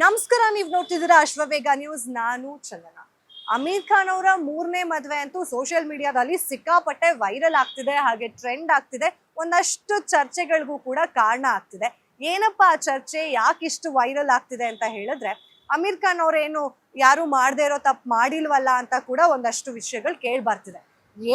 ನಮಸ್ಕಾರ, ನೀವು ನೋಡ್ತಿದ್ದೀರಾ ಅಶ್ವವೇಗ ನ್ಯೂಸ್. ನಾನು ಚಂದನ. ಅಮೀರ್ ಖಾನ್ ಅವರ 3ನೇ ಮದುವೆ ಅಂತೂ ಸೋಷಿಯಲ್ ಮೀಡಿಯಾದಲ್ಲಿ ಸಿಕ್ಕಾಪಟ್ಟೆ ವೈರಲ್ ಆಗ್ತಿದೆ, ಹಾಗೆ ಟ್ರೆಂಡ್ ಆಗ್ತಿದೆ. ಒಂದಷ್ಟು ಚರ್ಚೆಗಳಿಗೂ ಕೂಡ ಕಾರಣ ಆಗ್ತಿದೆ. ಏನಪ್ಪ ಆ ಚರ್ಚೆ, ಯಾಕಿಷ್ಟು ವೈರಲ್ ಆಗ್ತಿದೆ ಅಂತ ಹೇಳಿದ್ರೆ, ಅಮೀರ್ ಖಾನ್ ಅವರೇನು ಯಾರು ಮಾಡದೇ ಇರೋ ತಪ್ಪು ಮಾಡಿಲ್ವಲ್ಲ ಅಂತ ಕೂಡ ಒಂದಷ್ಟು ವಿಷಯಗಳು ಕೇಳಿ ಬರ್ತಿದೆ.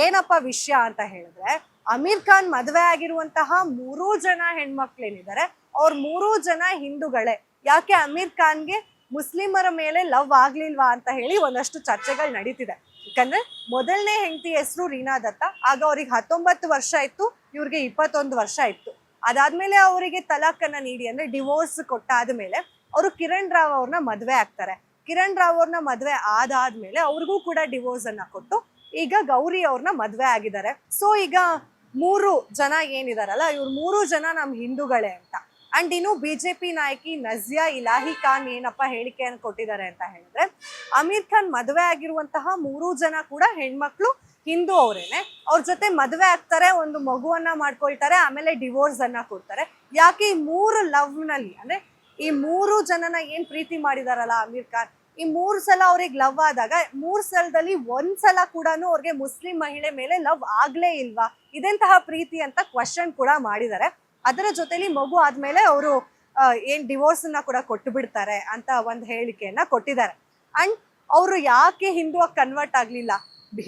ಏನಪ್ಪ ವಿಷಯ ಅಂತ ಹೇಳಿದ್ರೆ, ಅಮೀರ್ ಖಾನ್ ಮದುವೆ ಆಗಿರುವಂತಹ 3 ಜನ ಹೆಣ್ಮಕ್ಳೇನಿದ್ದಾರೆ, ಅವ್ರ 3 ಜನ ಹಿಂದೂಗಳೇ. ಯಾಕೆ ಅಮೀರ್ ಖಾನ್ಗೆ ಮುಸ್ಲಿಮರ ಮೇಲೆ ಲವ್ ಆಗ್ಲಿಲ್ವಾ ಅಂತ ಹೇಳಿ ಒಂದಷ್ಟು ಚರ್ಚೆಗಳು ನಡೀತಿದೆ. ಯಾಕಂದ್ರೆ ಮೊದಲನೇ ಹೆಂಡತಿ ಹೆಸರು ರೀನಾ ದತ್ತ. ಆಗ ಅವ್ರಿಗೆ 19 ವರ್ಷ ಇತ್ತು, ಇವ್ರಿಗೆ 21 ವರ್ಷ ಇತ್ತು. ಅದಾದ್ಮೇಲೆ ಅವರಿಗೆ ತಲಾಖನ್ನ ನೀಡಿ, ಅಂದ್ರೆ ಡಿವೋರ್ಸ್ ಕೊಟ್ಟಾದ್ಮೇಲೆ ಅವರು ಕಿರಣ್ ರಾವ್ ಅವ್ರನ್ನ ಮದ್ವೆ ಆಗ್ತಾರೆ. ಕಿರಣ್ ರಾವ್ ಅವ್ರನ್ನ ಮದ್ವೆ ಆದಾದ್ಮೇಲೆ ಅವ್ರಿಗೂ ಕೂಡ ಡಿವೋರ್ಸ್ ಅನ್ನ ಕೊಟ್ಟು ಈಗ ಗೌರಿ ಅವ್ರನ್ನ ಮದ್ವೆ ಆಗಿದ್ದಾರೆ. ಸೊ ಈಗ 3 ಜನ ಏನಿದಾರಲ್ಲ, ಇವ್ರು 3 ಜನ ನಮ್ ಹಿಂದೂಗಳೇ ಅಂತ. ಅಂಡ್ ಇನ್ನು ಬಿಜೆಪಿ ನಾಯಕಿ ನಜಿಯಾ ಇಲಾಹಿ ಖಾನ್ ಏನಪ್ಪ ಹೇಳಿಕೆಯನ್ನು ಕೊಟ್ಟಿದ್ದಾರೆ ಅಂತ ಹೇಳಿದ್ರೆ, ಅಮೀರ್ ಖಾನ್ ಮದುವೆ ಆಗಿರುವಂತಹ 3 ಜನ ಕೂಡ ಹೆಣ್ಮಕ್ಳು ಹಿಂದೂ ಅವರೇನೆ. ಅವ್ರ ಜೊತೆ ಮದುವೆ ಆಗ್ತಾರೆ, ಒಂದು ಮಗುವನ್ನ ಮಾಡ್ಕೊಳ್ತಾರೆ, ಆಮೇಲೆ ಡಿವೋರ್ಸ್ ಅನ್ನ ಕೊಡ್ತಾರೆ. ಯಾಕೆ ಈ 3 ಲವ್ ನಲ್ಲಿ, ಅಂದ್ರೆ ಈ 3 ಜನನ ಏನ್ ಪ್ರೀತಿ ಮಾಡಿದಾರಲ್ಲ ಅಮೀರ್ ಖಾನ್, ಈ 3 ಸಲ ಅವ್ರಿಗೆ ಲವ್ ಆದಾಗ 3 ಸಲದಲ್ಲಿ 1 ಸಲ ಕೂಡ ಅವ್ರಿಗೆ ಮುಸ್ಲಿಂ ಮಹಿಳೆ ಮೇಲೆ ಲವ್ ಆಗ್ಲೇ ಇಲ್ವಾ, ಇದೆಂತಹ ಪ್ರೀತಿ ಅಂತ ಕ್ವಶನ್ ಕೂಡ ಮಾಡಿದ್ದಾರೆ. ಅದರ ಜೊತೆಲಿ ಮಗು ಆದ್ಮೇಲೆ ಅವರು ಏನ್ ಡಿವೋರ್ಸ್ ಅನ್ನ ಕೂಡ ಕೊಟ್ಟು ಬಿಡ್ತಾರೆ ಅಂತ ಒಂದು ಹೇಳಿಕೆಯನ್ನ ಕೊಟ್ಟಿದ್ದಾರೆ. ಅಂಡ್ ಅವರು ಯಾಕೆ ಹಿಂದೂ ಆಗಿ ಕನ್ವರ್ಟ್ ಆಗ್ಲಿಲ್ಲ,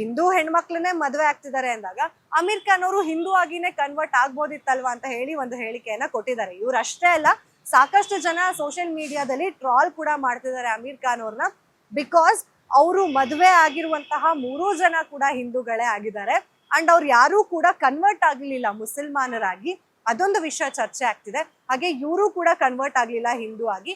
ಹಿಂದೂ ಹೆಣ್ಮಕ್ಳನ್ನೇ ಮದ್ವೆ ಆಗ್ತಿದ್ದಾರೆ ಅಂದಾಗ ಅಮೀರ್ ಖಾನ್ ಅವರು ಹಿಂದೂ ಆಗಿನೇ ಕನ್ವರ್ಟ್ ಆಗ್ಬೋದಿತ್ತಲ್ವಾ ಅಂತ ಹೇಳಿ ಒಂದು ಹೇಳಿಕೆಯನ್ನ ಕೊಟ್ಟಿದ್ದಾರೆ. ಇವ್ರು ಅಷ್ಟೇ ಅಲ್ಲ, ಸಾಕಷ್ಟು ಜನ ಸೋಷಿಯಲ್ ಮೀಡಿಯಾದಲ್ಲಿ ಟ್ರಾಲ್ ಕೂಡ ಮಾಡ್ತಿದ್ದಾರೆ ಅಮೀರ್ ಖಾನ್ ಅವ್ರನ್ನ. ಬಿಕಾಸ್ ಅವರು ಮದುವೆ ಆಗಿರುವಂತಹ 3 ಜನ ಕೂಡ ಹಿಂದೂಗಳೇ ಆಗಿದ್ದಾರೆ. ಅಂಡ್ ಅವ್ರು ಯಾರೂ ಕೂಡ ಕನ್ವರ್ಟ್ ಆಗ್ಲಿಲ್ಲ ಮುಸಲ್ಮಾನರಾಗಿ, ಅದೊಂದು ವಿಷಯ ಚರ್ಚೆ ಆಗ್ತಿದೆ. ಹಾಗೆ ಇವರು ಕೂಡ ಕನ್ವರ್ಟ್ ಆಗ್ಲಿಲ್ಲ ಹಿಂದೂ ಆಗಿ.